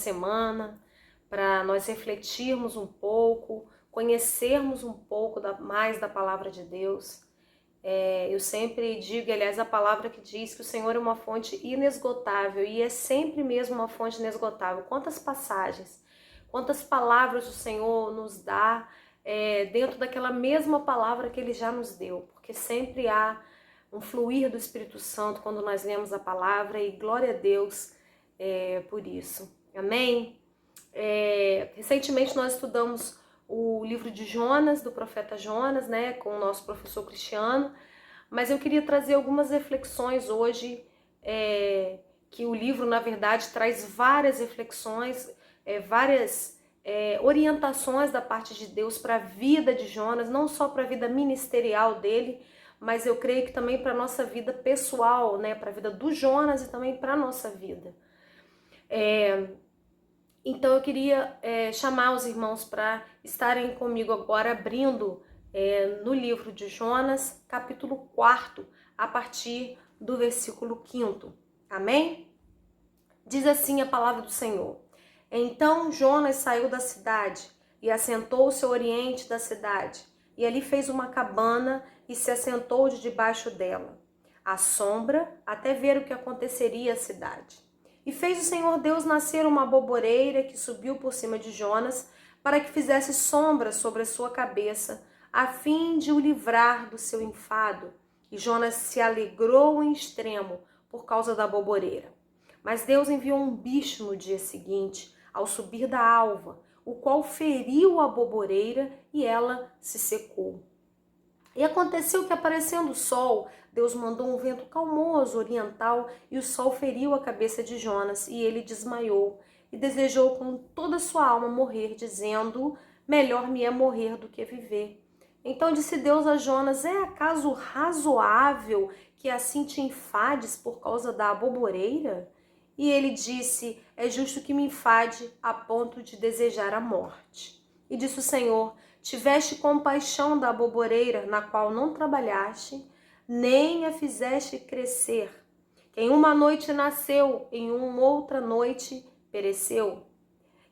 semana, para nós refletirmos um pouco, conhecermos um pouco mais da palavra de Deus. Eu sempre digo, aliás, a palavra que diz que o Senhor é uma fonte inesgotável, e é sempre mesmo uma fonte inesgotável. Quantas passagens, quantas palavras o Senhor nos dá dentro daquela mesma palavra que Ele já nos deu, porque sempre há um fluir do Espírito Santo quando nós lemos a palavra, e glória a Deus por isso. Amém? Recentemente nós estudamos o livro de Jonas, do profeta Jonas, né, com o nosso professor Cristiano, mas eu queria trazer algumas reflexões hoje, que o livro, na verdade, traz várias reflexões, várias orientações da parte de Deus para a vida de Jonas, não só para a vida ministerial dele, mas eu creio que também para a nossa vida pessoal, né, para a vida do Jonas e também para a nossa vida. Então eu queria chamar os irmãos para estarem comigo agora abrindo no livro de Jonas, capítulo 4, a partir do versículo 5. Amém? Diz assim a palavra do Senhor. Então Jonas saiu da cidade e assentou-se ao oriente da cidade, e ali fez uma cabana e se assentou debaixo dela, à sombra, até ver o que aconteceria à cidade. E fez o Senhor Deus nascer uma aboboreira que subiu por cima de Jonas, para que fizesse sombra sobre a sua cabeça, a fim de o livrar do seu enfado. E Jonas se alegrou em extremo por causa da aboboreira. Mas Deus enviou um bicho no dia seguinte, ao subir da alva, o qual feriu a aboboreira e ela se secou. E aconteceu que, aparecendo o sol, Deus mandou um vento calmoso oriental, e o sol feriu a cabeça de Jonas, e ele desmaiou, e desejou com toda a sua alma morrer, dizendo: melhor me é morrer do que viver. Então disse Deus a Jonas: é acaso razoável que assim te enfades por causa da aboboreira? E ele disse: é justo que me enfade a ponto de desejar a morte. E disse o Senhor: tiveste compaixão da aboboreira, na qual não trabalhaste, nem a fizeste crescer, que em uma noite nasceu, em uma outra noite pereceu.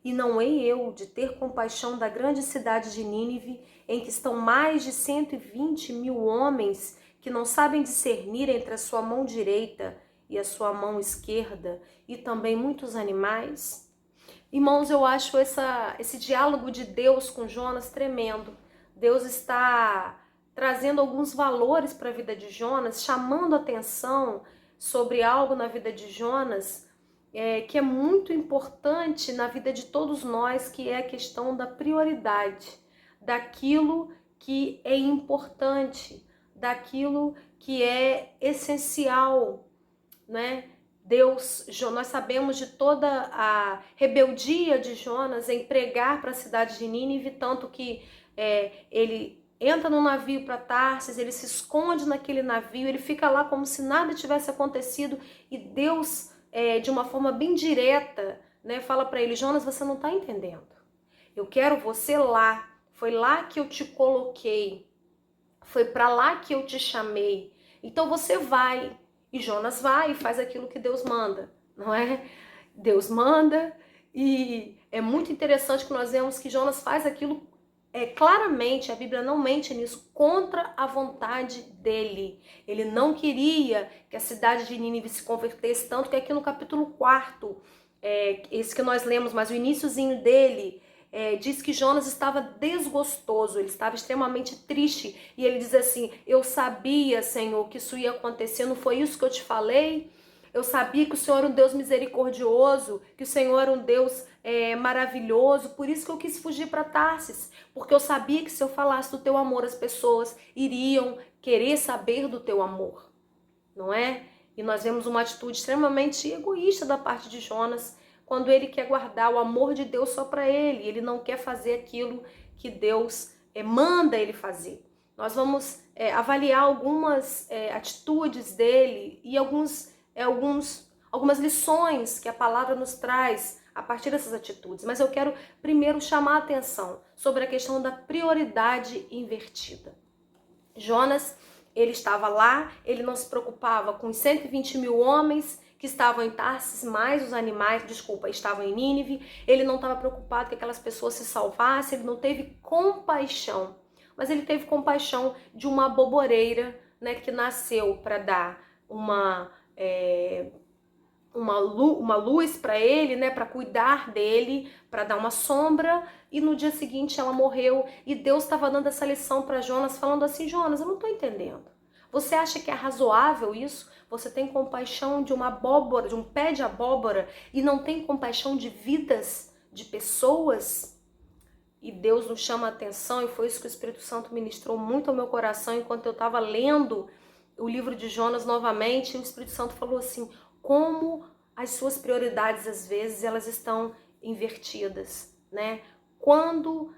E não hei eu de ter compaixão da grande cidade de Nínive, em que estão mais de 120.000 homens, que não sabem discernir entre a sua mão direita e a sua mão esquerda, e também muitos animais? Irmãos, eu acho esse diálogo de Deus com Jonas tremendo. Deus está trazendo alguns valores para a vida de Jonas, chamando atenção sobre algo na vida de Jonas que é muito importante na vida de todos nós, que é a questão da prioridade, daquilo que é importante, daquilo que é essencial, né? Nós sabemos de toda a rebeldia de Jonas em pregar para a cidade de Nínive, tanto que ele entra no navio para Tarsis, ele se esconde naquele navio, ele fica lá como se nada tivesse acontecido, e Deus, de uma forma bem direta, né, fala para ele: Jonas, você não está entendendo. Eu quero você lá. Foi lá que eu te coloquei. Foi para lá que eu te chamei. Então você vai. E Jonas vai e faz aquilo que Deus manda, não é? Deus manda, e é muito interessante que nós vemos que Jonas faz aquilo claramente, a Bíblia não mente nisso, contra a vontade dele. Ele não queria que a cidade de Nínive se convertesse, tanto que aqui no capítulo 4, esse que nós lemos, mas o iniciozinho dele, diz que Jonas estava desgostoso, ele estava extremamente triste, e ele diz assim: eu sabia, Senhor, que isso ia acontecer, não foi isso que eu te falei? Eu sabia que o Senhor era um Deus misericordioso, que o Senhor era um Deus maravilhoso, por isso que eu quis fugir para Tarsis, porque eu sabia que se eu falasse do teu amor, as pessoas iriam querer saber do teu amor, não é? E nós vemos uma atitude extremamente egoísta da parte de Jonas, quando ele quer guardar o amor de Deus só para ele não quer fazer aquilo que Deus manda ele fazer. Nós vamos avaliar algumas atitudes dele e algumas lições que a palavra nos traz a partir dessas atitudes. Mas eu quero primeiro chamar a atenção sobre a questão da prioridade invertida. Jonas, ele estava lá, ele não se preocupava com os 120.000 homens que estavam em Tarsis, mais os animais, estavam em Nínive. Ele não estava preocupado que aquelas pessoas se salvassem, ele não teve compaixão. Mas ele teve compaixão de uma aboboreira, né, que nasceu para dar uma luz para ele, né, para cuidar dele, para dar uma sombra, e no dia seguinte ela morreu. E Deus estava dando essa lição para Jonas, falando assim: Jonas, eu não estou entendendo. Você acha que é razoável isso? Você tem compaixão de uma abóbora, de um pé de abóbora, e não tem compaixão de vidas, de pessoas? E Deus nos chama a atenção, e foi isso que o Espírito Santo ministrou muito ao meu coração enquanto eu estava lendo o livro de Jonas novamente. O Espírito Santo falou assim: como as suas prioridades às vezes elas estão invertidas, né? Quando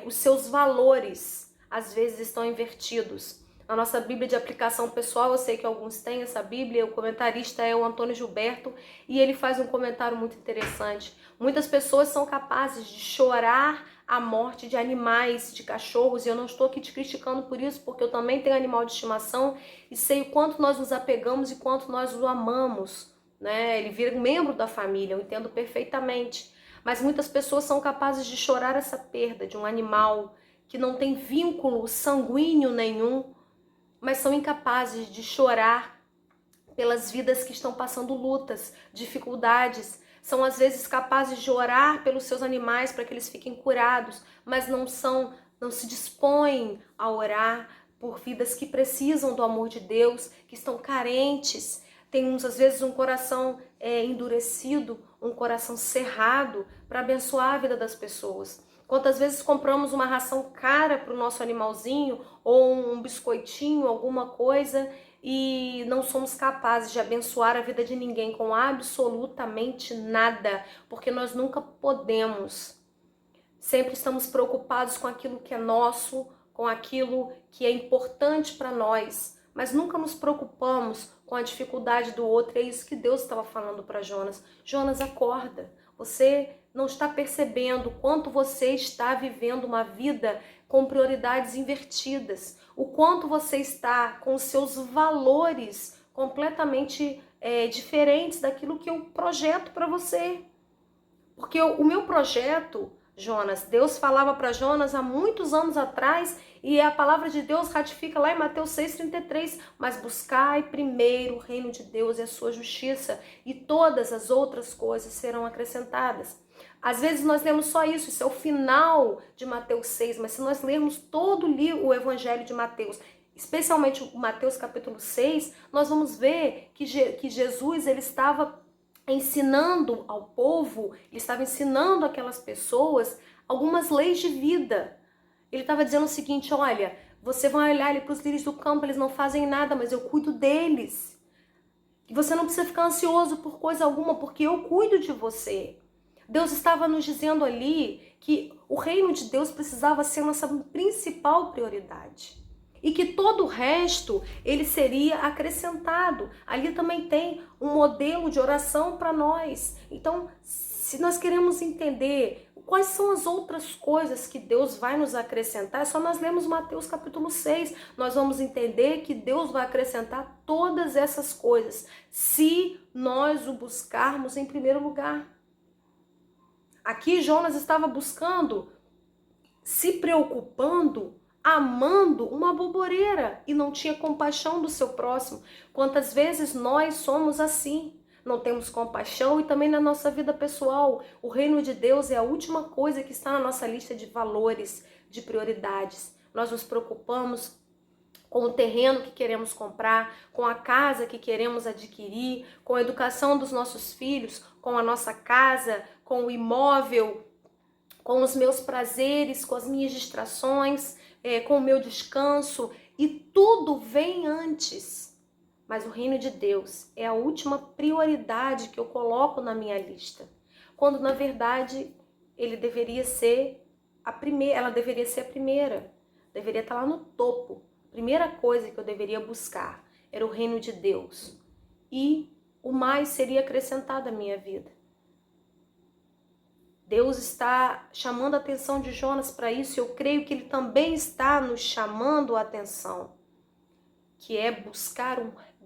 os seus valores às vezes estão invertidos. Na nossa Bíblia de aplicação pessoal, eu sei que alguns têm essa Bíblia, o comentarista é o Antônio Gilberto, e ele faz um comentário muito interessante. Muitas pessoas são capazes de chorar a morte de animais, de cachorros, e eu não estou aqui te criticando por isso, porque eu também tenho animal de estimação e sei o quanto nós nos apegamos e quanto nós o amamos, né? Ele vira um membro da família, eu entendo perfeitamente. Mas muitas pessoas são capazes de chorar essa perda de um animal que não tem vínculo sanguíneo nenhum, mas são incapazes de chorar pelas vidas que estão passando lutas, dificuldades. São às vezes capazes de orar pelos seus animais para que eles fiquem curados, mas não se dispõem a orar por vidas que precisam do amor de Deus, que estão carentes. Tem às vezes um coração endurecido, um coração cerrado para abençoar a vida das pessoas. Quantas vezes compramos uma ração cara para o nosso animalzinho, ou um biscoitinho, alguma coisa, e não somos capazes de abençoar a vida de ninguém com absolutamente nada, porque nós nunca podemos. Sempre estamos preocupados com aquilo que é nosso, com aquilo que é importante para nós, mas nunca nos preocupamos com a dificuldade do outro. E é isso que Deus estava falando para Jonas. Jonas, acorda. Você não está percebendo o quanto você está vivendo uma vida com prioridades invertidas, o quanto você está com os seus valores completamente diferentes daquilo que eu projeto para você. Porque o meu projeto, Jonas, Deus falava para Jonas há muitos anos atrás, e a palavra de Deus ratifica lá em Mateus 6,33, mas buscai primeiro o reino de Deus e a sua justiça, e todas as outras coisas serão acrescentadas. Às vezes nós lemos só isso é o final de Mateus 6, mas se nós lermos todo o Evangelho de Mateus, especialmente o Mateus capítulo 6, nós vamos ver que Jesus ele estava ensinando ao povo, ele estava ensinando aquelas pessoas algumas leis de vida. Ele estava dizendo o seguinte: olha, você vai olhar ali para os lírios do campo, eles não fazem nada, mas eu cuido deles. E você não precisa ficar ansioso por coisa alguma, porque eu cuido de você. Deus estava nos dizendo ali que o reino de Deus precisava ser nossa principal prioridade. E que todo o resto, ele seria acrescentado. Ali também tem um modelo de oração para nós. Então, se nós queremos entender quais são as outras coisas que Deus vai nos acrescentar, é só nós lermos Mateus capítulo 6. Nós vamos entender que Deus vai acrescentar todas essas coisas, se nós o buscarmos em primeiro lugar. Aqui Jonas estava buscando, se preocupando, amando uma aboboreira e não tinha compaixão do seu próximo. Quantas vezes nós somos assim? Não temos compaixão, e também na nossa vida pessoal. O reino de Deus é a última coisa que está na nossa lista de valores, de prioridades. Nós nos preocupamos com o terreno que queremos comprar, com a casa que queremos adquirir, com a educação dos nossos filhos, com a nossa casa, com o imóvel, com os meus prazeres, com as minhas distrações, com o meu descanso, e tudo vem antes. Mas o reino de Deus é a última prioridade que eu coloco na minha lista, quando na verdade ele deveria ser a primeira, ela deveria ser a primeira, deveria estar lá no topo. A primeira coisa que eu deveria buscar era o reino de Deus, e o mais seria acrescentado à minha vida. Deus está chamando a atenção de Jonas para isso, e eu creio que ele também está nos chamando a atenção, que é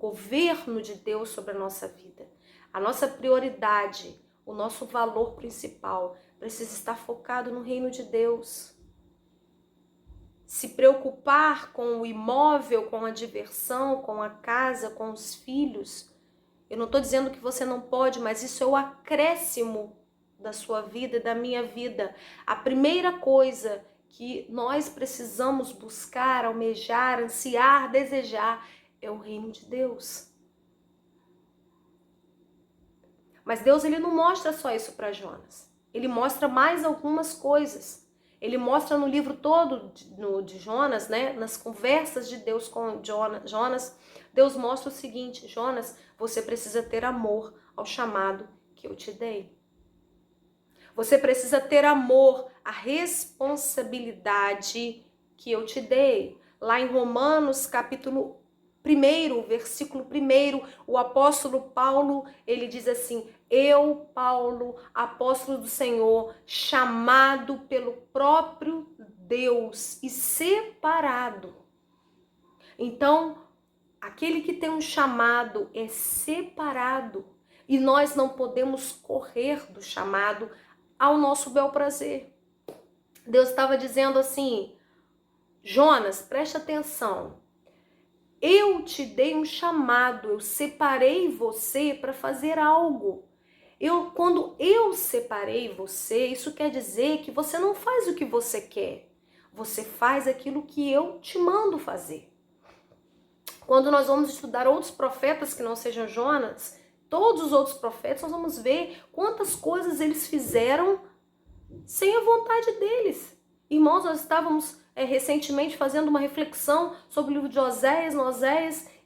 governo de Deus sobre a nossa vida. A nossa prioridade, o nosso valor principal precisa estar focado no reino de Deus. Se preocupar com o imóvel, com a diversão, com a casa, com os filhos. Eu não estou dizendo que você não pode, mas isso é o acréscimo da sua vida e da minha vida. A primeira coisa que nós precisamos buscar, almejar, ansiar, desejar é o reino de Deus. Mas Deus, ele não mostra só isso para Jonas. Ele mostra mais algumas coisas. Ele mostra no livro todo de Jonas, né? Nas conversas de Deus com Jonas, Deus mostra o seguinte: Jonas, você precisa ter amor ao chamado que eu te dei. Você precisa ter amor à responsabilidade que eu te dei. Lá em Romanos, capítulo 1, versículo 1, o apóstolo Paulo, ele diz assim: eu, Paulo, apóstolo do Senhor, chamado pelo próprio Deus e separado. Então, aquele que tem um chamado é separado e nós não podemos correr do chamado ao nosso bel prazer. Deus estava dizendo assim: Jonas, preste atenção. Eu te dei um chamado, eu separei você para fazer algo. Quando eu separei você, isso quer dizer que você não faz o que você quer. Você faz aquilo que eu te mando fazer. Quando nós vamos estudar outros profetas que não sejam Jonas, todos os outros profetas, nós vamos ver quantas coisas eles fizeram sem a vontade deles. Irmãos, nós estávamos recentemente fazendo uma reflexão sobre o livro de Oséias,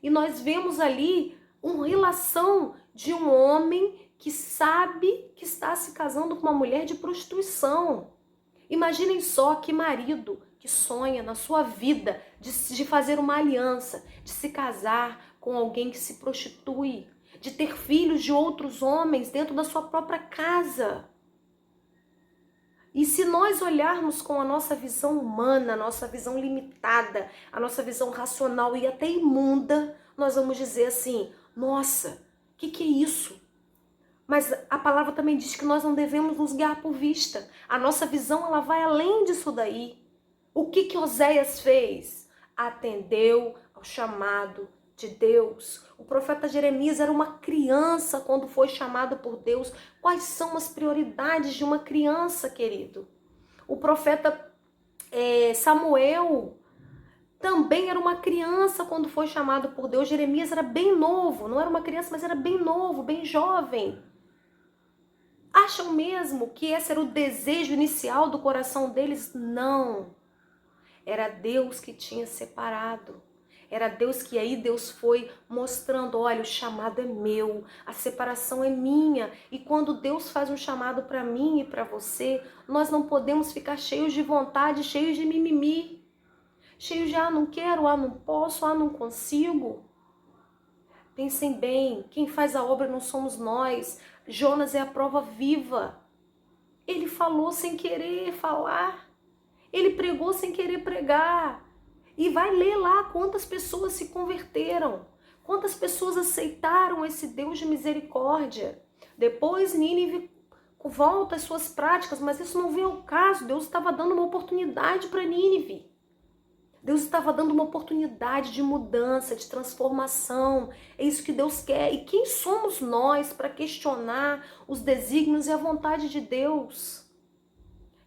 e nós vemos ali uma relação de um homem que sabe que está se casando com uma mulher de prostituição. Imaginem só que marido que sonha na sua vida de fazer uma aliança, de se casar com alguém que se prostitui, de ter filhos de outros homens dentro da sua própria casa. E se nós olharmos com a nossa visão humana, a nossa visão limitada, a nossa visão racional e até imunda, nós vamos dizer assim: nossa, o que é isso? Mas a palavra também diz que nós não devemos nos guiar por vista. A nossa visão, ela vai além disso daí. O que Oséias fez? Atendeu ao chamado de Deus. O profeta Jeremias era uma criança quando foi chamado por Deus. Quais são as prioridades de uma criança, querido? O profeta Samuel também era uma criança quando foi chamado por Deus. Jeremias era bem novo, não era uma criança, mas era bem novo, bem jovem. Acham mesmo que esse era o desejo inicial do coração deles? Não. Era Deus que tinha separado. Era Deus que aí Deus foi mostrando: olha, o chamado é meu, a separação é minha. E quando Deus faz um chamado para mim e para você, nós não podemos ficar cheios de vontade, cheios de mimimi. Cheios de não quero, não posso, não consigo. Pensem bem, quem faz a obra não somos nós. Jonas é a prova viva. Ele falou sem querer falar. Ele pregou sem querer pregar. E vai ler lá quantas pessoas se converteram. Quantas pessoas aceitaram esse Deus de misericórdia. Depois Nínive volta às suas práticas, mas isso não vem ao caso. Deus estava dando uma oportunidade para Nínive. Deus estava dando uma oportunidade de mudança, de transformação. É isso que Deus quer. E quem somos nós para questionar os desígnios e a vontade de Deus?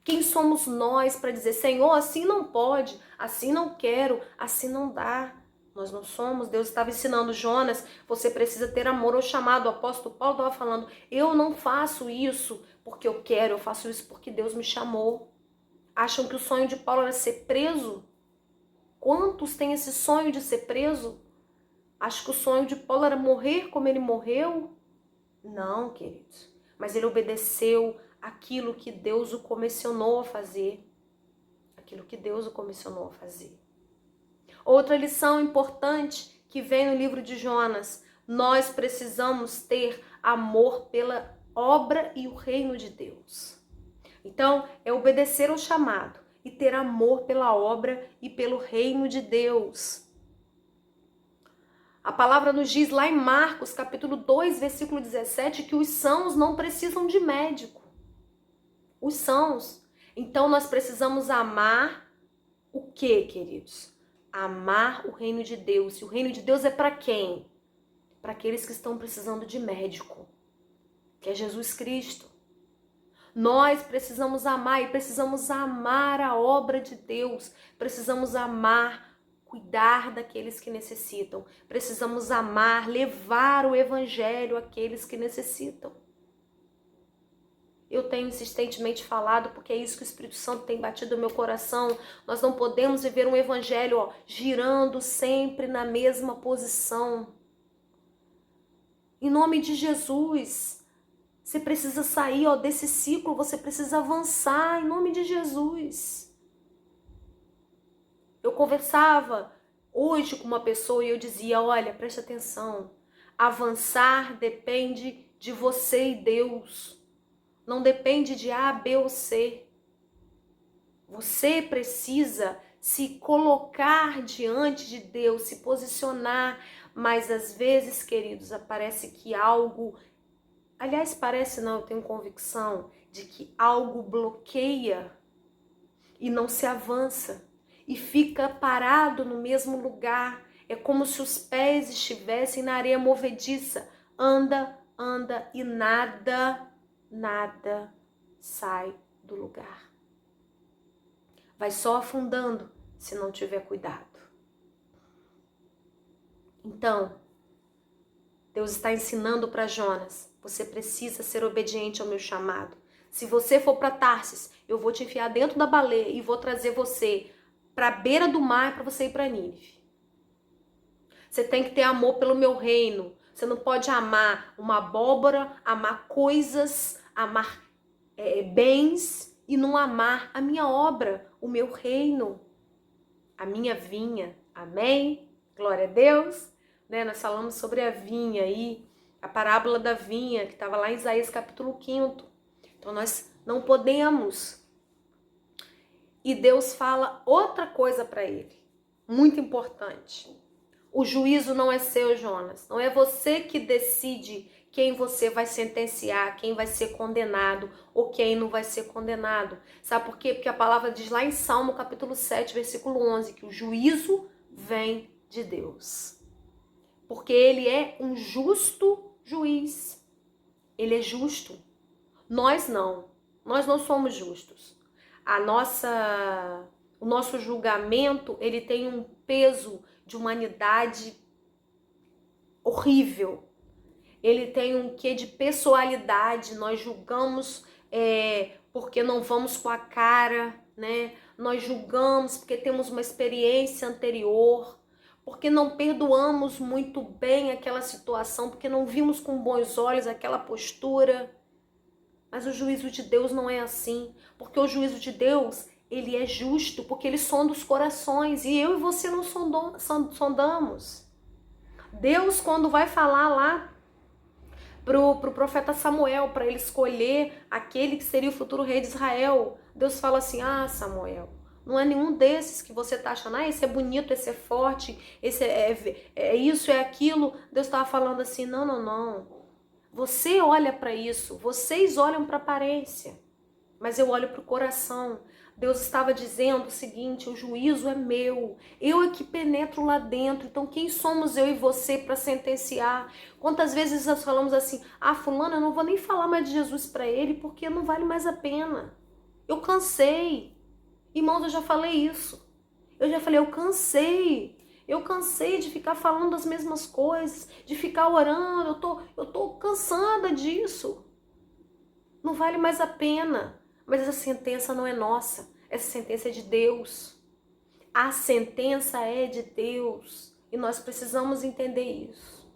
Quem somos nós para dizer: Senhor, assim não pode, assim não quero, assim não dá? Nós não somos. Deus estava ensinando Jonas: você precisa ter amor ao chamado. O apóstolo Paulo estava falando: eu não faço isso porque eu quero, eu faço isso porque Deus me chamou. Acham que o sonho de Paulo era ser preso? Quantos têm esse sonho de ser preso? Acho que o sonho de Paulo era morrer como ele morreu? Não, queridos. Mas ele obedeceu aquilo que Deus o comissionou a fazer. Aquilo que Deus o comissionou a fazer. Outra lição importante que vem no livro de Jonas: nós precisamos ter amor pela obra e o reino de Deus. Então, é obedecer ao chamado e ter amor pela obra e pelo reino de Deus. A palavra nos diz lá em Marcos, capítulo 2, versículo 17, que os sãos não precisam de médico. Os sãos. Então nós precisamos amar o quê, queridos? Amar o reino de Deus. E o reino de Deus é para quem? Para aqueles que estão precisando de médico, que é Jesus Cristo. Nós precisamos amar e precisamos amar a obra de Deus. Precisamos amar, cuidar daqueles que necessitam. Precisamos amar, levar o evangelho àqueles que necessitam. Eu tenho insistentemente falado, porque é isso que o Espírito Santo tem batido no meu coração. Nós não podemos viver um evangelho, girando sempre na mesma posição. Em nome de Jesus, você precisa sair, desse ciclo, você precisa avançar, em nome de Jesus. Eu conversava hoje com uma pessoa e eu dizia, olha, preste atenção, avançar depende de você e Deus. Não depende de A, B ou C. Você precisa se colocar diante de Deus, se posicionar. Mas às vezes, queridos, parece que algo... Aliás, parece não, eu tenho convicção de que algo bloqueia e não se avança. E fica parado no mesmo lugar. É como se os pés estivessem na areia movediça. Anda, anda e nada sai do lugar. Vai só afundando se não tiver cuidado. Então, Deus está ensinando para Jonas, você precisa ser obediente ao meu chamado. Se você for para Tarsis, eu vou te enfiar dentro da baleia e vou trazer você para a beira do mar para você ir para Nínive. Você tem que ter amor pelo meu reino. Você não pode amar uma abóbora, amar coisas, amar bens e não amar a minha obra, o meu reino, a minha vinha. Amém? Glória a Deus. Né? Nós falamos sobre a vinha aí, a parábola da vinha, que estava lá em Isaías capítulo 5. Então nós não podemos. E Deus fala outra coisa para ele, muito importante. O juízo não é seu, Jonas. Não é você que decide quem você vai sentenciar, quem vai ser condenado ou quem não vai ser condenado. Sabe por quê? Porque a palavra diz lá em Salmo capítulo 7, versículo 11, que o juízo vem de Deus. Porque ele é um justo juiz. Ele é justo. Nós não. Nós não somos justos. O nosso julgamento, ele tem um peso de humanidade horrível. Ele tem um quê de pessoalidade. Nós julgamos porque não vamos com a cara, né? Nós julgamos porque temos uma experiência anterior, porque não perdoamos muito bem aquela situação, porque não vimos com bons olhos aquela postura. Mas o juízo de Deus não é assim, porque o juízo de Deus, ele é justo, porque ele sonda os corações, e eu e você não sondamos. Deus, quando vai falar lá pro profeta Samuel, para ele escolher aquele que seria o futuro rei de Israel, Deus fala assim, Samuel, não é nenhum desses que você tá achando, esse é bonito, esse é forte, esse é isso, é aquilo. Deus estava falando assim, não. Você olha para isso, vocês olham para a aparência, mas eu olho para o coração. Deus estava dizendo o seguinte, o juízo é meu, eu é que penetro lá dentro, então quem somos eu e você para sentenciar? Quantas vezes nós falamos assim, fulano, eu não vou nem falar mais de Jesus para ele, porque não vale mais a pena. Eu cansei. Irmãos, eu já falei isso. Eu cansei. Eu cansei de ficar falando as mesmas coisas, de ficar orando, eu tô cansada disso. Não vale mais a pena. Mas essa sentença não é nossa, essa sentença é de Deus. A sentença é de Deus e nós precisamos entender isso.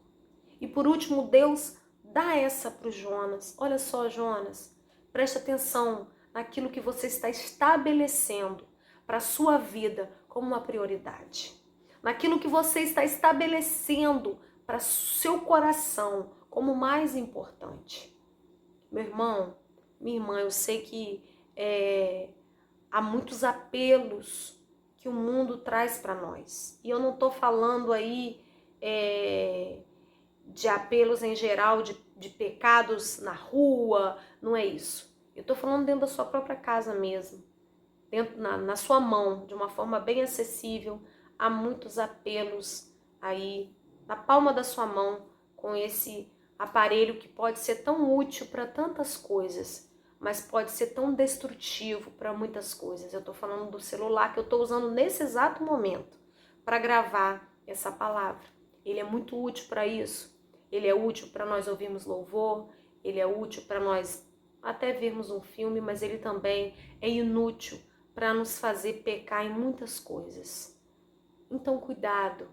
E por último, Deus dá essa para o Jonas. Olha só, Jonas, preste atenção naquilo que você está estabelecendo para a sua vida como uma prioridade. Naquilo que você está estabelecendo para seu coração como mais importante. Meu irmão, minha irmã, eu sei que há muitos apelos que o mundo traz para nós. E eu não estou falando aí de apelos em geral, de pecados na rua, não é isso. Eu tô falando dentro da sua própria casa mesmo, dentro na sua mão, de uma forma bem acessível. Há muitos apelos aí na palma da sua mão, com esse aparelho que pode ser tão útil para tantas coisas, mas pode ser tão destrutivo para muitas coisas. Eu tô falando do celular que eu tô usando nesse exato momento para gravar essa palavra. Ele é muito útil para isso. Ele é útil para nós ouvirmos louvor, ele é útil para nós até vermos um filme, mas ele também é inútil para nos fazer pecar em muitas coisas. Então, cuidado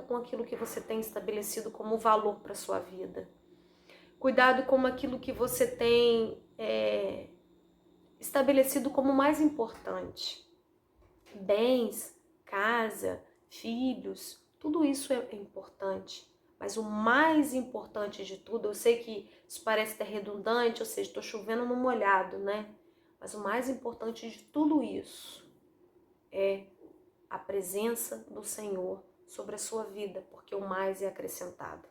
com aquilo que você tem estabelecido como valor para sua vida. Cuidado com aquilo que você tem estabelecido como mais importante. Bens, casa, filhos, tudo isso é importante. Mas o mais importante de tudo, eu sei que isso parece até redundante, ou seja, estou chovendo no molhado, né? Mas o mais importante de tudo isso é a presença do Senhor sobre a sua vida, porque o mais é acrescentado.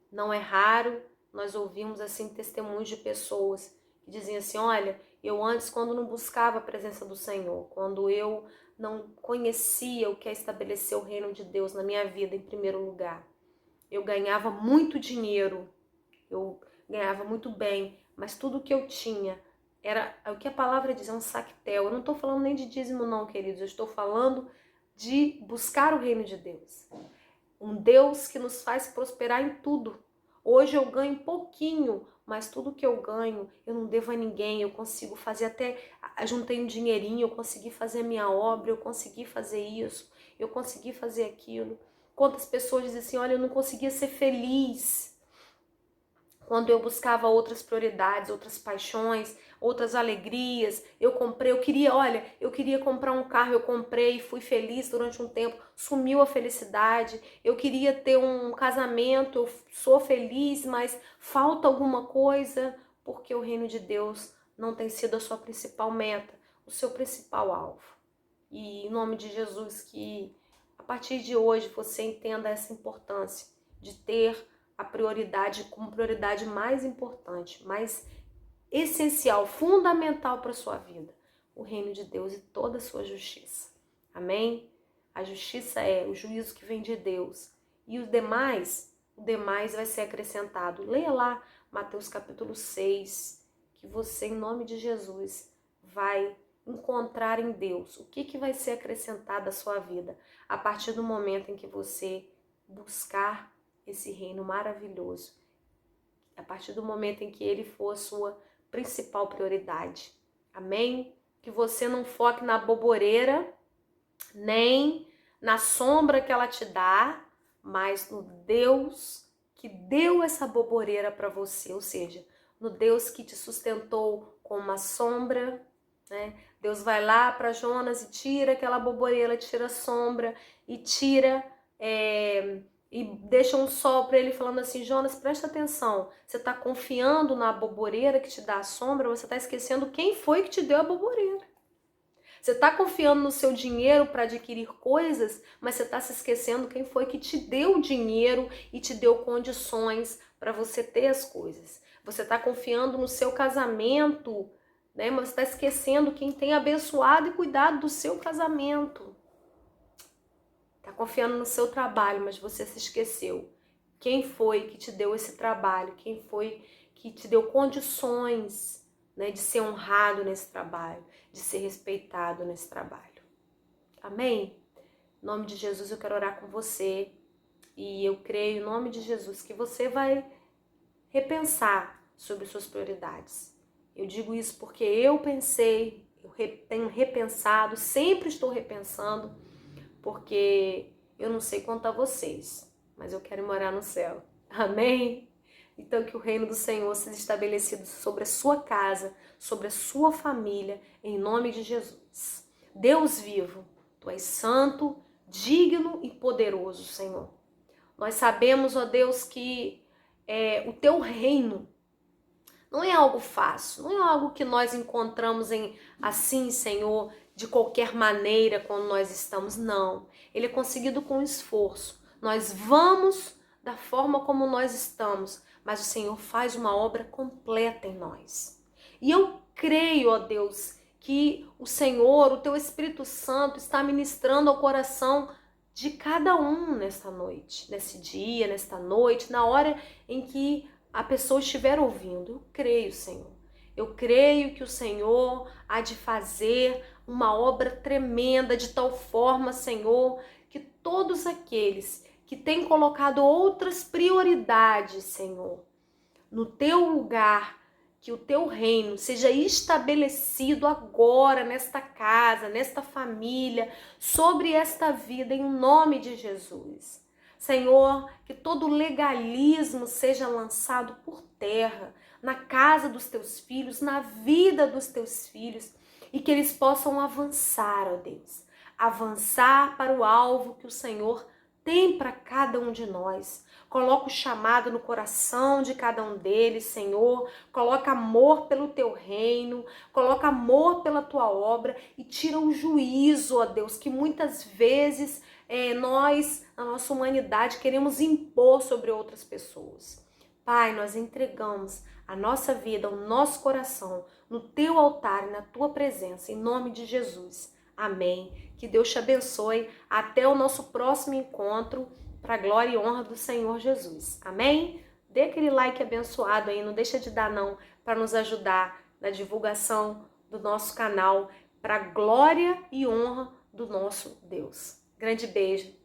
Não é raro nós ouvimos assim testemunhos de pessoas que diziam assim: olha, eu antes, quando não buscava a presença do Senhor, quando eu não conhecia o que é estabelecer o reino de Deus na minha vida em primeiro lugar, eu ganhava muito dinheiro, eu ganhava muito bem, mas tudo que eu tinha era, o que a palavra diz, é um sactel. Eu não estou falando nem de dízimo não, queridos, eu estou falando de buscar o reino de Deus. Um Deus que nos faz prosperar em tudo. Hoje eu ganho pouquinho, mas tudo que eu ganho, eu não devo a ninguém, eu consigo fazer até, juntei um dinheirinho, eu consegui fazer a minha obra, eu consegui fazer isso, eu consegui fazer aquilo. Quantas pessoas dizem assim, olha, eu não conseguia ser feliz quando eu buscava outras prioridades, outras paixões, outras alegrias. Eu queria comprar um carro, eu comprei, fui feliz durante um tempo, sumiu a felicidade. Eu queria ter um casamento, eu sou feliz, mas falta alguma coisa, porque o reino de Deus não tem sido a sua principal meta, o seu principal alvo. E em nome de Jesus, que a partir de hoje você entenda essa importância de ter a prioridade como prioridade mais importante, mais essencial, fundamental para a sua vida, o reino de Deus e toda a sua justiça. Amém? A justiça é o juízo que vem de Deus. E o demais vai ser acrescentado. Leia lá Mateus capítulo 6, que você, em nome de Jesus, vai encontrar em Deus o que vai ser acrescentado à sua vida a partir do momento em que você buscar esse reino maravilhoso, a partir do momento em que ele for a sua principal prioridade. Amém? Que você não foque na boboreira, nem na sombra que ela te dá, mas no Deus que deu essa boboreira para você, ou seja, no Deus que te sustentou com uma sombra, né? Deus vai lá para Jonas e tira aquela boboreira, tira a sombra e tira e deixa um sol para ele falando assim, Jonas, presta atenção, você está confiando na boboreira que te dá a sombra, você está esquecendo quem foi que te deu a boboreira. Você está confiando no seu dinheiro para adquirir coisas, mas você está se esquecendo quem foi que te deu o dinheiro e te deu condições para você ter as coisas. Você está confiando no seu casamento, né? Mas você está esquecendo quem tem abençoado e cuidado do seu casamento. Está confiando no seu trabalho, mas você se esqueceu. Quem foi que te deu esse trabalho? Quem foi que te deu condições, né, de ser honrado nesse trabalho, de ser respeitado nesse trabalho? Amém? Em nome de Jesus eu quero orar com você e eu creio em nome de Jesus que você vai repensar sobre suas prioridades. Eu digo isso porque eu pensei, eu tenho repensado, sempre estou repensando, porque eu não sei quanto a vocês, mas eu quero morar no céu. Amém? Então que o reino do Senhor seja estabelecido sobre a sua casa, sobre a sua família, em nome de Jesus. Deus vivo, Tu és santo, digno e poderoso, Senhor. Nós sabemos, ó Deus, que o Teu reino não é algo fácil, não é algo que nós encontramos assim, Senhor, de qualquer maneira quando nós estamos, não. Ele é conseguido com esforço. nós vamos da forma como nós estamos, mas o Senhor faz uma obra completa em nós. E eu creio, ó Deus, que o Senhor, o Teu Espírito Santo, está ministrando ao coração de cada um nesta noite, nesse dia, nesta noite, na hora em que a pessoa estiver ouvindo. Eu creio, Senhor. Eu creio que o Senhor há de fazer uma obra tremenda de tal forma, Senhor, que todos aqueles que têm colocado outras prioridades, Senhor, no Teu lugar, que o Teu reino seja estabelecido agora nesta casa, nesta família, sobre esta vida, em nome de Jesus. Senhor, que todo legalismo seja lançado por terra, na casa dos Teus filhos, na vida dos Teus filhos, e que eles possam avançar, ó Deus, avançar para o alvo que o Senhor tem para cada um de nós. Coloca o chamado no coração de cada um deles, Senhor. Coloca amor pelo Teu reino, coloca amor pela Tua obra e tira o juízo, ó Deus, que muitas vezes nós, a nossa humanidade, queremos impor sobre outras pessoas. Pai, nós entregamos a nossa vida, o nosso coração no Teu altar e na Tua presença, em nome de Jesus. Amém. Que Deus te abençoe. Até o nosso próximo encontro, para a glória e honra do Senhor Jesus. Amém? Dê aquele like abençoado aí, não deixa de dar não, para nos ajudar na divulgação do nosso canal, para a glória e honra do nosso Deus. Grande beijo.